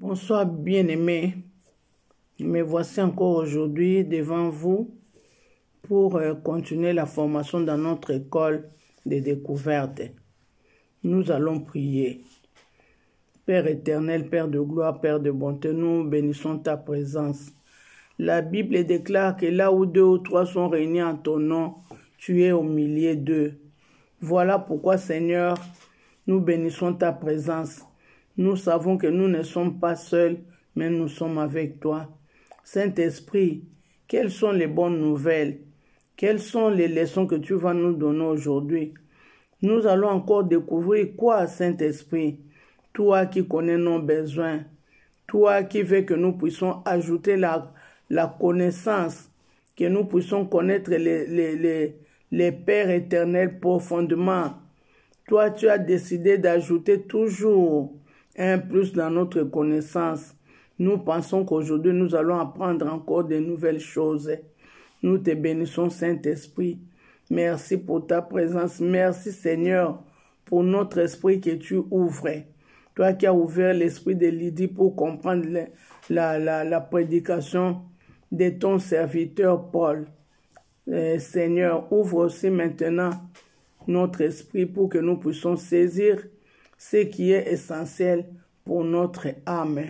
Bonsoir bien-aimés, me voici encore aujourd'hui devant vous pour continuer la formation dans notre école de découverte. Nous allons prier. Père éternel, Père de gloire, Père de bonté, nous bénissons ta présence. La Bible déclare que là où deux ou trois sont réunis en ton nom, tu es au milieu d'eux. Voilà pourquoi, Seigneur, nous bénissons ta présence. Nous savons que nous ne sommes pas seuls, mais nous sommes avec toi. Saint-Esprit, quelles sont les bonnes nouvelles? Quelles sont les leçons que tu vas nous donner aujourd'hui? Nous allons encore découvrir quoi, Saint-Esprit? Toi qui connais nos besoins, toi qui veux que nous puissions ajouter la connaissance, que nous puissions connaître les Pères éternels profondément. Toi, tu as décidé d'ajouter toujours un plus dans notre connaissance. Nous pensons qu'aujourd'hui, nous allons apprendre encore de nouvelles choses. Nous te bénissons, Saint-Esprit. Merci pour ta présence. Merci, Seigneur, pour notre esprit que tu ouvres. Toi qui as ouvert l'esprit de Lydie pour comprendre la prédication de ton serviteur Paul. Seigneur, ouvre aussi maintenant notre esprit pour que nous puissions saisir ce qui est essentiel pour notre âme.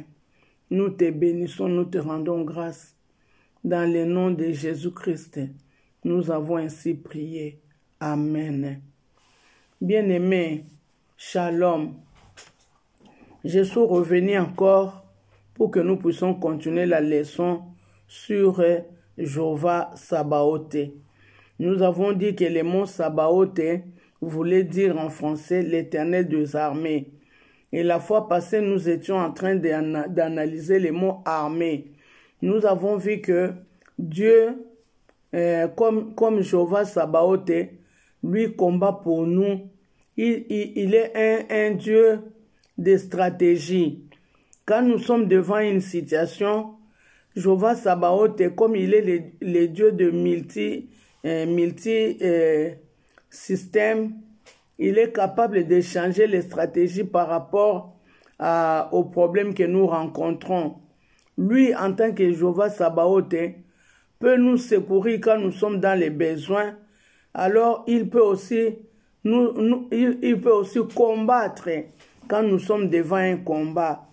Nous te bénissons, nous te rendons grâce. Dans le nom de Jésus-Christ, nous avons ainsi prié. Amen. Bien-aimés, shalom. Je suis revenu encore pour que nous puissions continuer la leçon sur Jéhovah Sabaoth. Nous avons dit que le mot Sabaoth voulait dire en français l'Éternel des armées. Et la fois passée, nous étions en train d'analyser les mots armée. Nous avons vu que Dieu, comme Jéhovah Sabaoth, lui combat pour nous. Il est un Dieu de stratégie. Quand nous sommes devant une situation, Jéhovah Sabaoth, comme il est le Dieu de système, il est capable de changer les stratégies par rapport aux problèmes que nous rencontrons. Lui, en tant que Jéhovah Sabaoth, peut nous secourir quand nous sommes dans les besoins. Alors, il peut aussi combattre quand nous sommes devant un combat.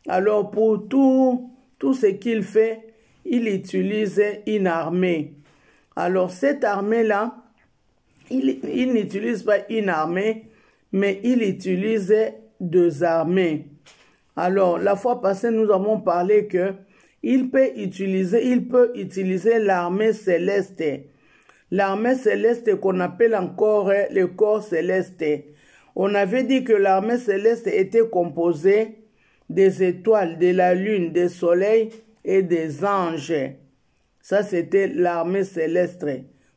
Alors, pour tout ce qu'il fait, il utilise une armée. Alors, cette armée-là, il n'utilise pas une armée, mais il utilise deux armées. Alors, la fois passée, nous avons parlé que il peut utiliser l'armée céleste. L'armée céleste qu'on appelle encore le corps céleste. On avait dit que l'armée céleste était composée des étoiles, de la lune, des soleils et des anges. Ça, c'était l'armée céleste,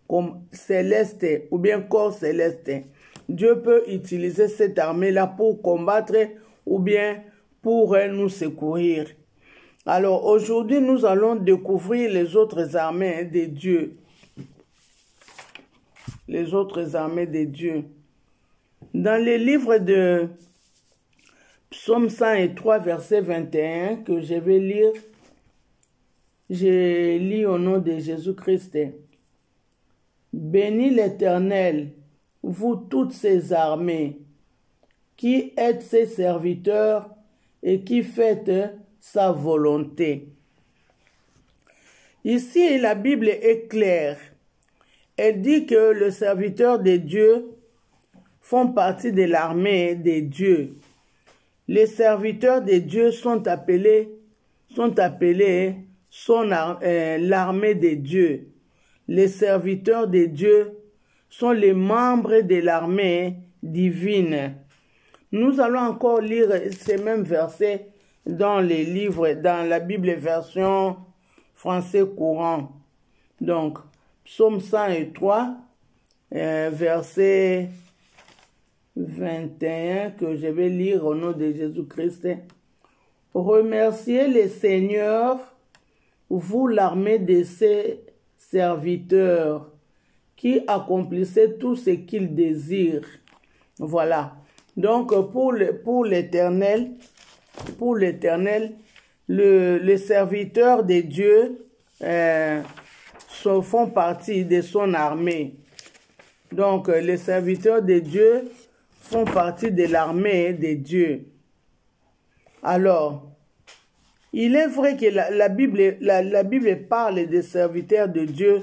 comme céleste ou bien corps céleste. Dieu peut utiliser cette armée-là pour combattre ou bien pour nous secourir. Alors, aujourd'hui, nous allons découvrir les autres armées de Dieu. Les autres armées de Dieu. Dans le livre de Psaume 103, verset 21, que je vais lire, je lis au nom de Jésus-Christ. Bénis l'Éternel, vous toutes ses armées, qui êtes ses serviteurs et qui faites sa volonté. Ici, la Bible est claire. Elle dit que les serviteurs de Dieu font partie de l'armée de Dieu. Les serviteurs de Dieu sont appelés l'armée de Dieu. Les serviteurs de Dieu sont les membres de l'armée divine. Nous allons encore lire ces mêmes versets dans les livres, dans la Bible version français courant. Donc, Psaume 103, verset 21, que je vais lire au nom de Jésus-Christ. Remerciez le Seigneur, vous l'armée de ses serviteurs, qui accomplissait tout ce qu'il désire. Voilà. Donc, pour l'Éternel, pour l'Éternel, les serviteurs de Dieu font partie de son armée. Donc, les serviteurs de Dieu font partie de l'armée de Dieu. Alors, il est vrai que la Bible parle des serviteurs de Dieu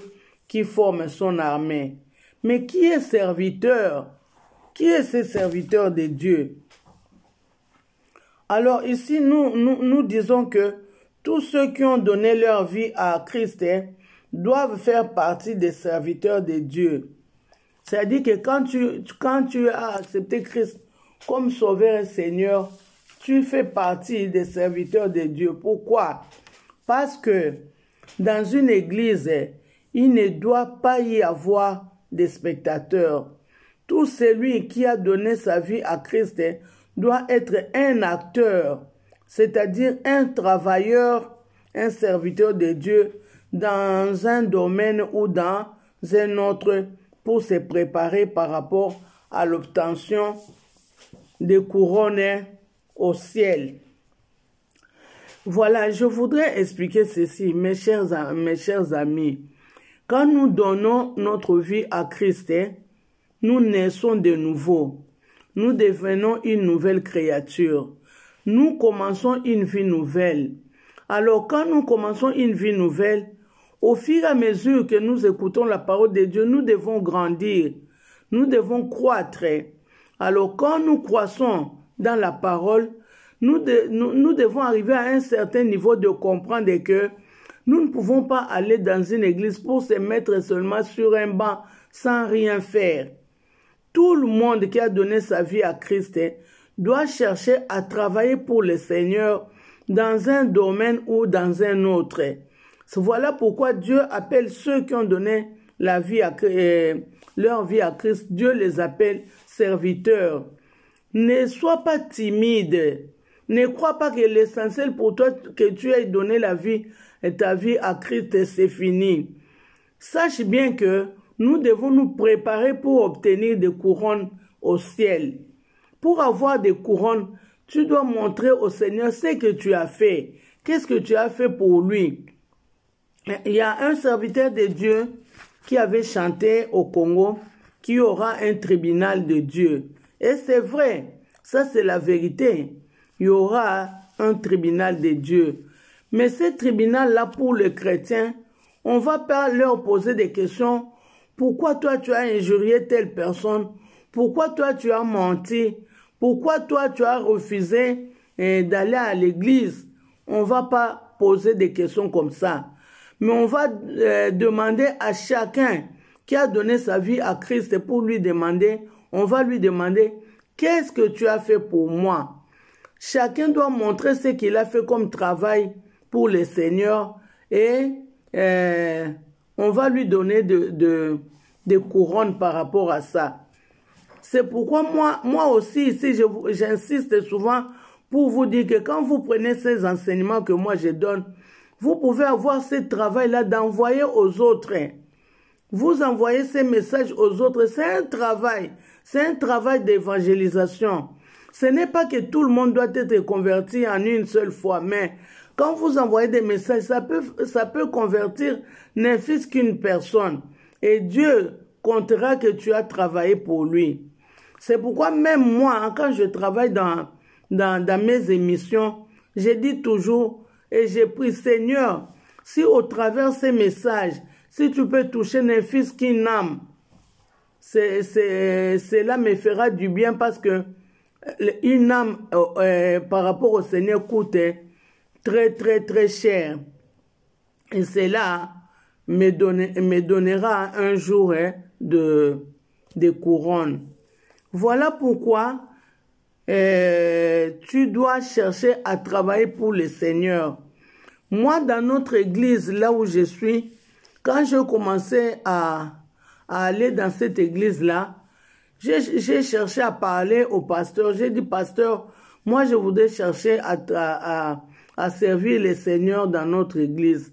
qui forment son armée. Mais qui est serviteur? Qui est ce serviteur de Dieu? Alors ici, nous disons que tous ceux qui ont donné leur vie à Christ doivent faire partie des serviteurs de Dieu. C'est-à-dire que quand tu as accepté Christ comme Sauveur et Seigneur, tu fais partie des serviteurs de Dieu. Pourquoi? Parce que dans une église, il ne doit pas y avoir des spectateurs. Tout celui qui a donné sa vie à Christ doit être un acteur, c'est-à-dire un travailleur, un serviteur de Dieu dans un domaine ou dans un autre pour se préparer par rapport à l'obtention des couronnes au ciel. Voilà, je voudrais expliquer ceci, mes chers amis. Quand nous donnons notre vie à Christ, nous naissons de nouveau. Nous devenons une nouvelle créature. Nous commençons une vie nouvelle. Alors, quand nous commençons une vie nouvelle, au fur et à mesure que nous écoutons la parole de Dieu, nous devons grandir. Nous devons croître. Alors, quand nous croissons dans la parole, nous devons arriver à un certain niveau de comprendre que nous ne pouvons pas aller dans une église pour se mettre seulement sur un banc sans rien faire. Tout le monde qui a donné sa vie à Christ doit chercher à travailler pour le Seigneur dans un domaine ou dans un autre. Voilà pourquoi Dieu appelle ceux qui ont donné leur vie à Christ, Dieu les appelle serviteurs. Ne sois pas timide. Ne crois pas que l'essentiel pour toi que tu aies donné ta vie à Christ, c'est fini. Sache bien que nous devons nous préparer pour obtenir des couronnes au ciel. Pour avoir des couronnes, tu dois montrer au Seigneur ce que tu as fait. Qu'est-ce que tu as fait pour lui? Il y a un serviteur de Dieu qui avait chanté au Congo qu'il y aura un tribunal de Dieu. Et c'est vrai, ça c'est la vérité. Il y aura un tribunal de Dieu. Mais ce tribunal-là, pour les chrétiens, on ne va pas leur poser des questions. Pourquoi toi tu as injurié telle personne? Pourquoi toi tu as menti? Pourquoi toi tu as refusé d'aller à l'église? On ne va pas poser des questions comme ça. Mais on va demander à chacun qui a donné sa vie à Christ pour lui demander, on va lui demander, qu'est-ce que tu as fait pour moi? Chacun doit montrer ce qu'il a fait comme travail pour le Seigneur et on va lui donner des couronnes par rapport à ça. C'est pourquoi moi aussi, ici, j'insiste souvent pour vous dire que quand vous prenez ces enseignements que moi je donne, vous pouvez avoir ce travail-là d'envoyer aux autres. Vous envoyez ces messages aux autres. C'est un travail d'évangélisation. Ce n'est pas que tout le monde doit être converti en une seule fois, mais quand vous envoyez des messages, ça peut convertir n'importe qu'une personne. Et Dieu comptera que tu as travaillé pour lui. C'est pourquoi même moi, quand je travaille dans mes émissions, je dis toujours, et j'ai pris, Seigneur, si au travers ces messages, si tu peux toucher n'importe qu'une âme, cela me fera du bien parce que une âme par rapport au Seigneur coûte très très très cher. Et cela me donnera un jour de couronne. Voilà pourquoi tu dois chercher à travailler pour le Seigneur. Moi, dans notre église, là où je suis, quand je commençais à aller dans cette église-là, j'ai cherché à parler au pasteur. J'ai dit, pasteur, moi je voudrais chercher à servir le Seigneur dans notre église.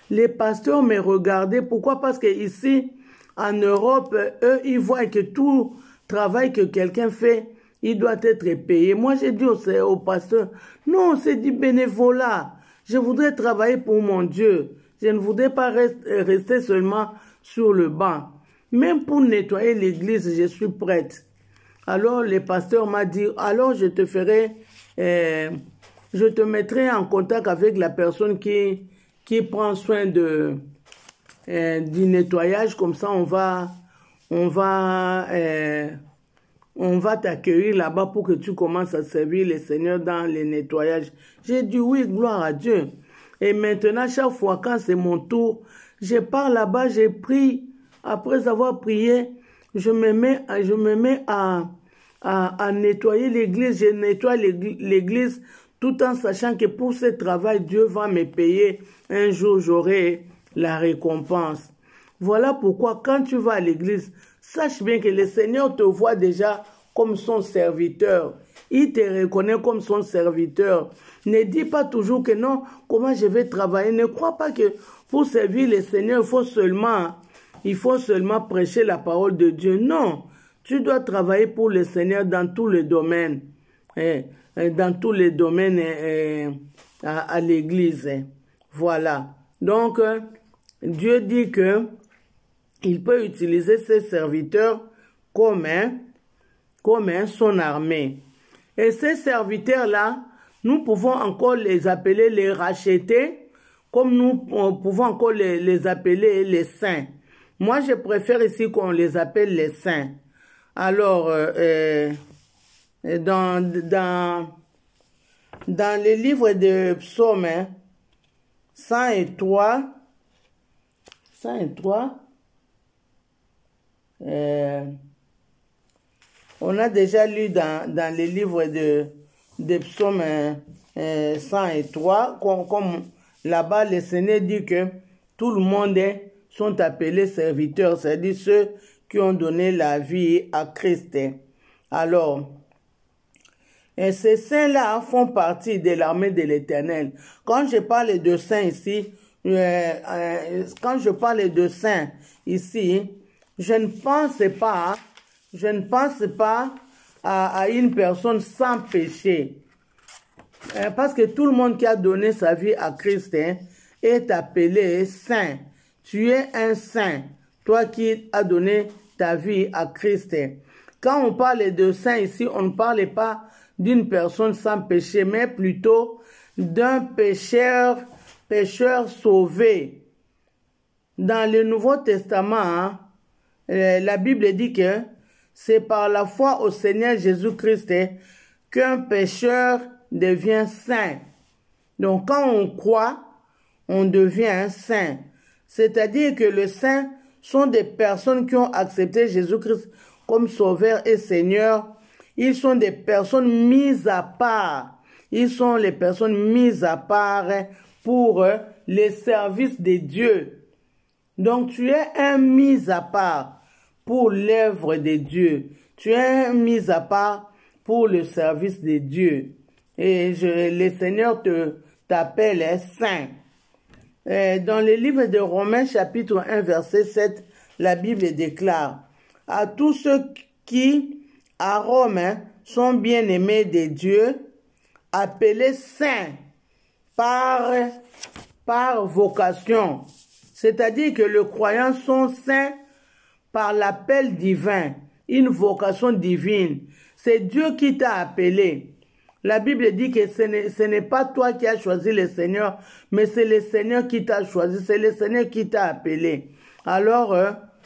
Les pasteurs me regardaient. Pourquoi? Parce que ici, en Europe, eux, ils voient que tout travail que quelqu'un fait, il doit être payé. Moi, j'ai dit au pasteur, non, c'est du bénévolat. Je voudrais travailler pour mon Dieu. Je ne voudrais pas rester seulement sur le banc. Même pour nettoyer l'église, je suis prête. Alors, le pasteur m'a dit, alors je te mettrai en contact avec la personne qui prend soin du nettoyage. Comme ça, on va t'accueillir là-bas pour que tu commences à servir le Seigneur dans le nettoyage. J'ai dit oui, gloire à Dieu. Et maintenant, chaque fois quand c'est mon tour, je pars là-bas, j'ai prie. Après avoir prié, je me mets à nettoyer l'église. Je nettoie l'église tout en sachant que pour ce travail, Dieu va me payer. Un jour, j'aurai la récompense. Voilà pourquoi quand tu vas à l'église, sache bien que le Seigneur te voit déjà comme son serviteur. Il te reconnaît comme son serviteur. Ne dis pas toujours que non, comment je vais travailler. Ne crois pas que pour servir le Seigneur, il faut seulement prêcher la parole de Dieu. Non, tu dois travailler pour le Seigneur dans tous les domaines. Dans tous les domaines à l'église. Voilà. Donc, Dieu dit que il peut utiliser ses serviteurs comme son armée. Et ces serviteurs-là, nous pouvons encore les appeler les rachetés, comme nous pouvons encore les appeler les saints. Moi, je préfère ici qu'on les appelle les saints. Alors, dans le livre de Psaume 103, on a déjà lu dans les livres de Psaume 103, comme là-bas, le Seigneur dit que tout le monde sont appelés serviteurs, c'est-à-dire ceux qui ont donné la vie à Christ. Alors, ces saints-là font partie de l'armée de l'Éternel. Quand je parle de saints ici, je ne pense pas à une personne sans péché. Parce que tout le monde qui a donné sa vie à Christ est appelé saint. Tu es un saint, toi qui as donné ta vie à Christ. Quand on parle de saint ici, on ne parle pas d'une personne sans péché, mais plutôt d'un pécheur sauvé. Dans le Nouveau Testament, la Bible dit que c'est par la foi au Seigneur Jésus-Christ qu'un pécheur devient saint. Donc quand on croit, on devient saint. C'est-à-dire que les saints sont des personnes qui ont accepté Jésus-Christ comme sauveur et Seigneur. Ils sont des personnes mises à part. Ils sont les personnes mises à part pour les services de Dieu. Donc tu es un mis à part pour l'œuvre de Dieu. Tu es un mis à part pour le service de Dieu. Et le Seigneur t'appelle saint. Dans le livre de Romains chapitre 1 verset 7, la Bible déclare: à tous ceux qui à Rome sont bien-aimés de Dieu, appelés saints par vocation. C'est-à-dire que les croyants sont saints par l'appel divin, une vocation divine. C'est Dieu qui t'a appelé. La Bible dit que ce n'est pas toi qui as choisi le Seigneur, mais c'est le Seigneur qui t'a choisi, c'est le Seigneur qui t'a appelé. Alors,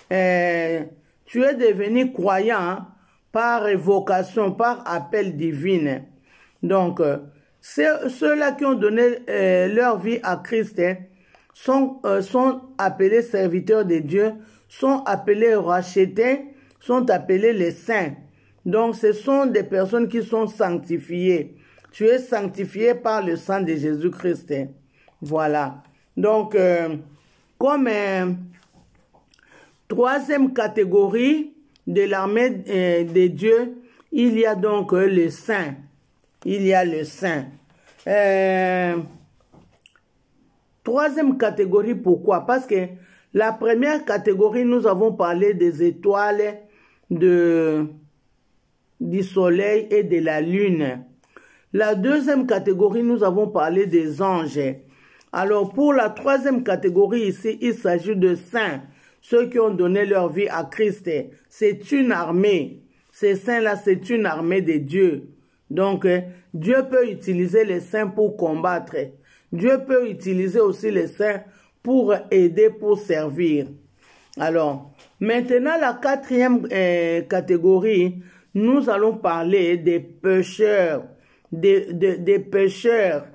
tu es devenu croyant par vocation, par appel divin. Donc, ceux-là qui ont donné leur vie à Christ sont appelés serviteurs de Dieu, sont appelés rachetés, sont appelés les saints. Donc, ce sont des personnes qui sont sanctifiées. Tu es sanctifié par le sang de Jésus-Christ. Voilà. Donc, comme troisième catégorie de l'armée de Dieu, il y a donc le saint. Il y a le saint. Troisième catégorie, pourquoi? Parce que la première catégorie, nous avons parlé des étoiles de du soleil et de la lune. La deuxième catégorie, nous avons parlé des anges. Alors pour la troisième catégorie ici, il s'agit de saints, ceux qui ont donné leur vie à Christ. C'est une armée. Ces saints-là, c'est une armée de Dieu. Donc, Dieu peut utiliser les saints pour combattre. Dieu peut utiliser aussi les saints pour aider, pour servir. Alors, maintenant, la quatrième catégorie, nous allons parler des pécheurs. Des pécheurs.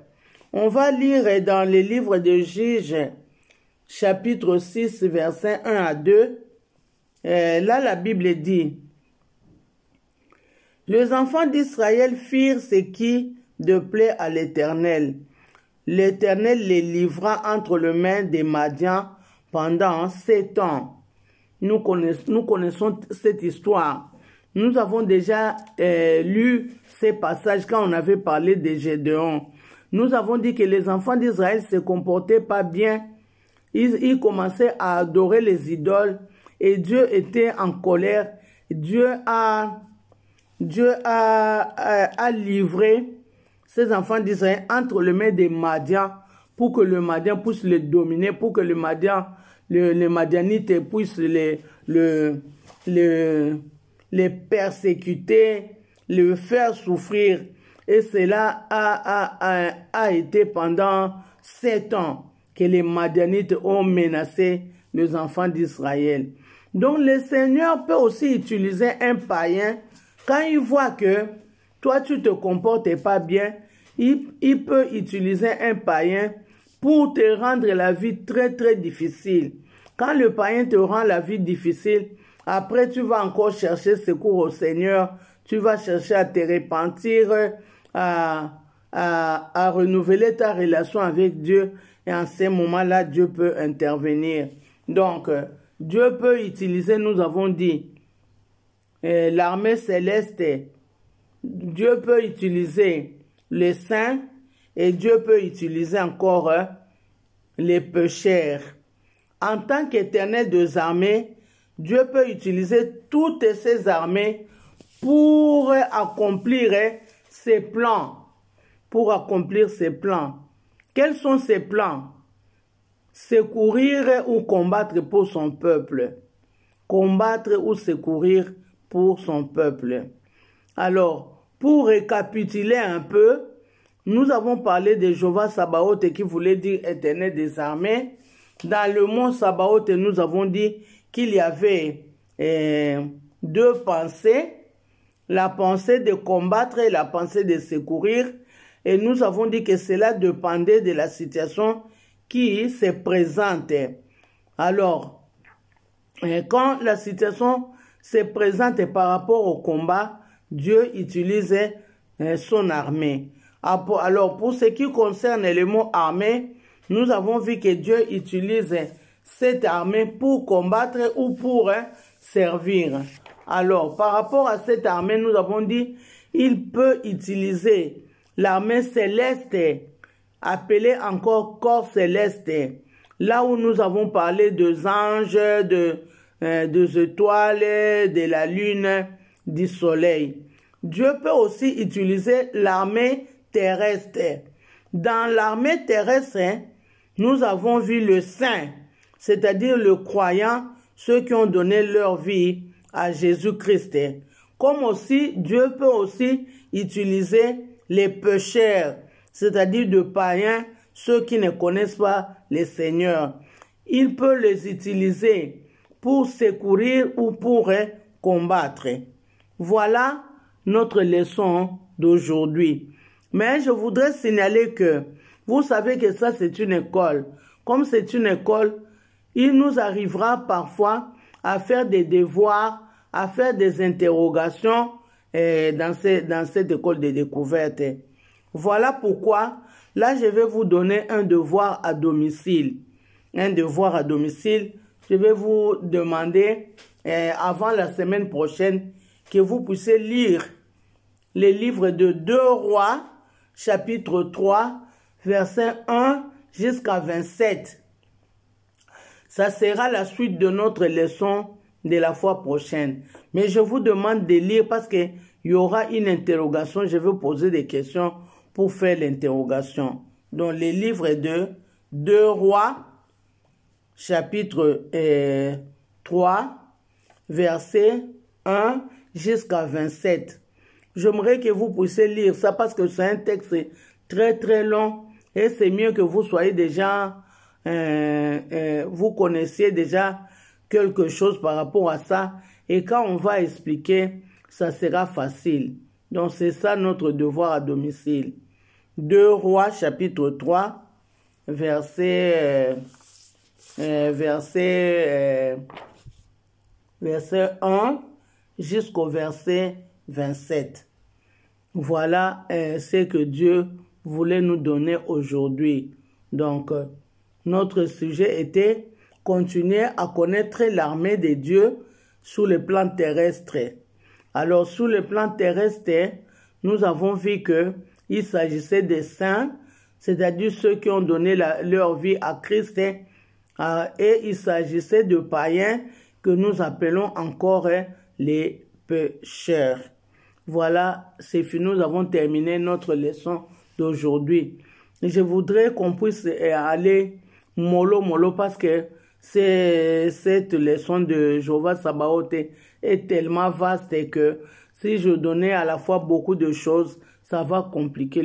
On va lire dans le livre de Juges, chapitre 6, versets 1 à 2. Là, la Bible dit: les enfants d'Israël firent ce qui déplaît à l'Éternel. L'Éternel les livra entre les mains des Madians pendant 7 ans. Nous connaissons cette histoire. Nous avons déjà lu ces passages quand on avait parlé de Gédéon. Nous avons dit que les enfants d'Israël ne se comportaient pas bien. Ils commençaient à adorer les idoles et Dieu était en colère. Dieu a livré ces enfants d'Israël entre les mains des Madians pour que le Madian puisse les dominer, pour que le Madianite puisse les persécuter, les faire souffrir. Et cela a été pendant 7 ans que les Madianites ont menacé les enfants d'Israël. Donc le Seigneur peut aussi utiliser un païen. Quand il voit que toi tu te comportes pas bien, il peut utiliser un païen pour te rendre la vie très très difficile. Quand le païen te rend la vie difficile, après tu vas encore chercher secours au Seigneur, tu vas chercher à te repentir, à renouveler ta relation avec Dieu, et en ce moment-là, Dieu peut intervenir. Donc, Dieu peut utiliser, nous avons dit, l'armée céleste. Dieu peut utiliser les saints et Dieu peut utiliser encore les pécheurs. En tant qu'Éternel des armées, Dieu peut utiliser toutes ces armées pour accomplir ses plans. Pour accomplir ses plans. Quels sont ses plans? Secourir ou combattre pour son peuple. Combattre ou secourir pour son peuple. Alors, pour récapituler un peu, nous avons parlé de Jéhovah Sabaoth qui voulait dire Éternel des armées. Dans le mot Sabaoth, nous avons dit qu'il y avait 2 pensées. La pensée de combattre et la pensée de secourir. Et nous avons dit que cela dépendait de la situation qui se présente. Alors, quand la situation se présente par rapport au combat, Dieu utilise son armée. Alors, pour ce qui concerne le mot armée, nous avons vu que Dieu utilise cette armée pour combattre ou pour servir. Alors, par rapport à cette armée, nous avons dit il peut utiliser l'armée céleste, appelée encore corps céleste, là où nous avons parlé des anges, des étoiles, de la lune, du soleil. Dieu peut aussi utiliser l'armée terrestre. Dans l'armée terrestre, nous avons vu le saint, c'est-à-dire le croyant, ceux qui ont donné leur vie à Jésus-Christ. Comme aussi, Dieu peut aussi utiliser les pécheurs, c'est-à-dire de païens, ceux qui ne connaissent pas le Seigneur. Il peut les utiliser pour secourir ou pour combattre. Voilà notre leçon d'aujourd'hui. Mais je voudrais signaler que vous savez que ça c'est une école. Comme c'est une école, il nous arrivera parfois à faire des devoirs, à faire des interrogations dans cette école de découverte. Voilà pourquoi, là, je vais vous donner un devoir à domicile. Un devoir à domicile. Je vais vous demander, avant la semaine prochaine, que vous puissiez lire les livres de 2 Rois, chapitre 3, verset 1 jusqu'à 27. Ça sera la suite de notre leçon de la fois prochaine. Mais je vous demande de lire parce que il y aura une interrogation. Je vais poser des questions pour faire l'interrogation. Donc, les livres de 2 Rois, chapitre 3, verset 1 jusqu'à 27. J'aimerais que vous puissiez lire ça parce que c'est un texte très très long et c'est mieux que vous soyez déjà, vous connaissiez déjà quelque chose par rapport à ça et quand on va expliquer, ça sera facile. Donc c'est ça notre devoir à domicile. 2 Rois chapitre 3, verset 1 jusqu'au verset 27. Voilà ce que Dieu voulait nous donner aujourd'hui. Donc, notre sujet était continuer à connaître l'armée de Dieu sur le plan terrestre. Alors, sur le plan terrestre, nous avons vu qu'il s'agissait des saints, c'est-à-dire ceux qui ont donné leur vie à Christ, et il s'agissait de païens que nous appelons encore les pécheurs. Voilà, c'est fini, nous avons terminé notre leçon d'aujourd'hui. Je voudrais qu'on puisse aller mollo parce que cette leçon de Jéhovah Sabaoth est tellement vaste que si je donnais à la fois beaucoup de choses, ça va compliquer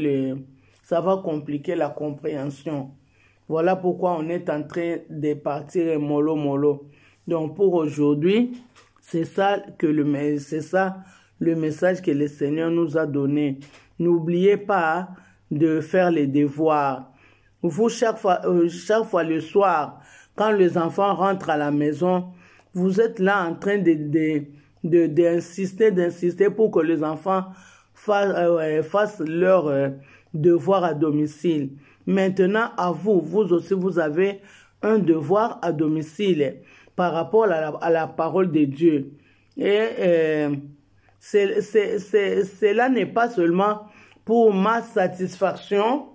la compréhension. Voilà pourquoi on est en train de partir mollo. Donc pour aujourd'hui, c'est ça le message que le Seigneur nous a donné. N'oubliez pas de faire les devoirs. Vous, chaque fois le soir, quand les enfants rentrent à la maison, vous êtes là en train d'insister pour que les enfants fassent leurs devoirs à domicile. Maintenant, à vous aussi, vous avez un devoir à domicile par rapport à la parole de Dieu. Et cela n'est pas seulement pour ma satisfaction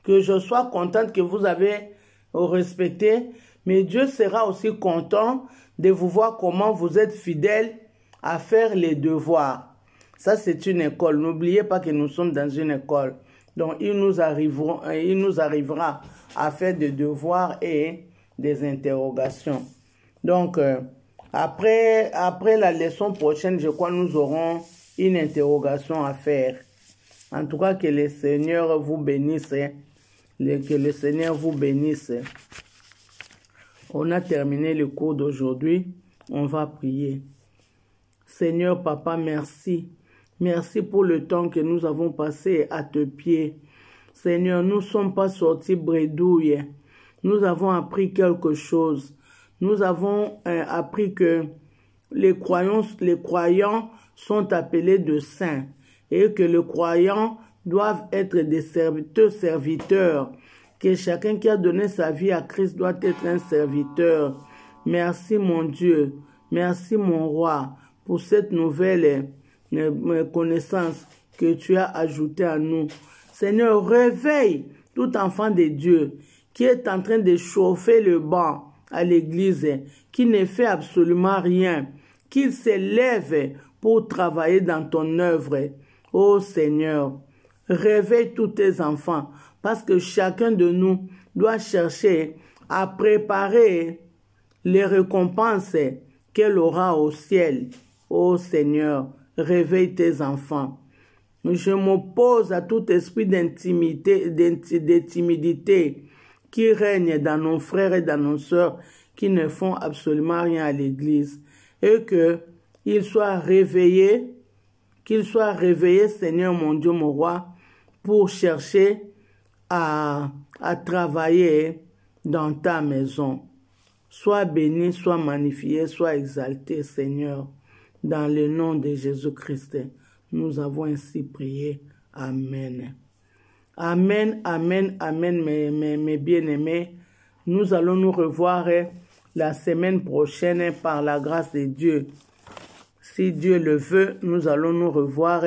que je sois contente que vous avez respecté, mais Dieu sera aussi content de vous voir comment vous êtes fidèles à faire les devoirs. Ça, c'est une école. N'oubliez pas que nous sommes dans une école. Donc, il nous arrivera à faire des devoirs et des interrogations. Donc, après la leçon prochaine, je crois que nous aurons une interrogation à faire. En tout cas, que le Seigneur vous bénisse. Que le Seigneur vous bénisse. On a terminé le cours d'aujourd'hui. On va prier. Seigneur, Papa, merci. Merci pour le temps que nous avons passé à tes pieds. Seigneur, nous ne sommes pas sortis bredouilles. Nous avons appris quelque chose. Nous avons appris que les croyants sont appelés de saints et que les croyants doivent être des serviteurs, que chacun qui a donné sa vie à Christ doit être un serviteur. Merci mon Dieu, merci mon roi pour cette nouvelle connaissance que tu as ajoutée à nous. Seigneur, réveille tout enfant de Dieu qui est en train de chauffer le banc à l'église, qui ne fait absolument rien, qu'il se lève pour travailler dans ton œuvre. Ô Seigneur, réveille tous tes enfants, parce que chacun de nous doit chercher à préparer les récompenses qu'elle aura au ciel. Ô Seigneur, réveille tes enfants. Je m'oppose à tout esprit d'intimidité qui règne dans nos frères et dans nos sœurs qui ne font absolument rien à l'église. Et qu'ils soient réveillés, Seigneur mon Dieu, mon roi, pour chercher à travailler dans ta maison. Sois béni, sois magnifié, sois exalté, Seigneur, dans le nom de Jésus-Christ. Nous avons ainsi prié. Amen. Amen, amen, amen, mes bien-aimés. Nous allons nous revoir la semaine prochaine par la grâce de Dieu. Si Dieu le veut, nous allons nous revoir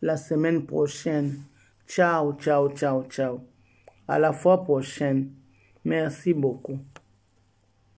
la semaine prochaine. Ciao, ciao, ciao, ciao. À la fois prochaine. Merci beaucoup.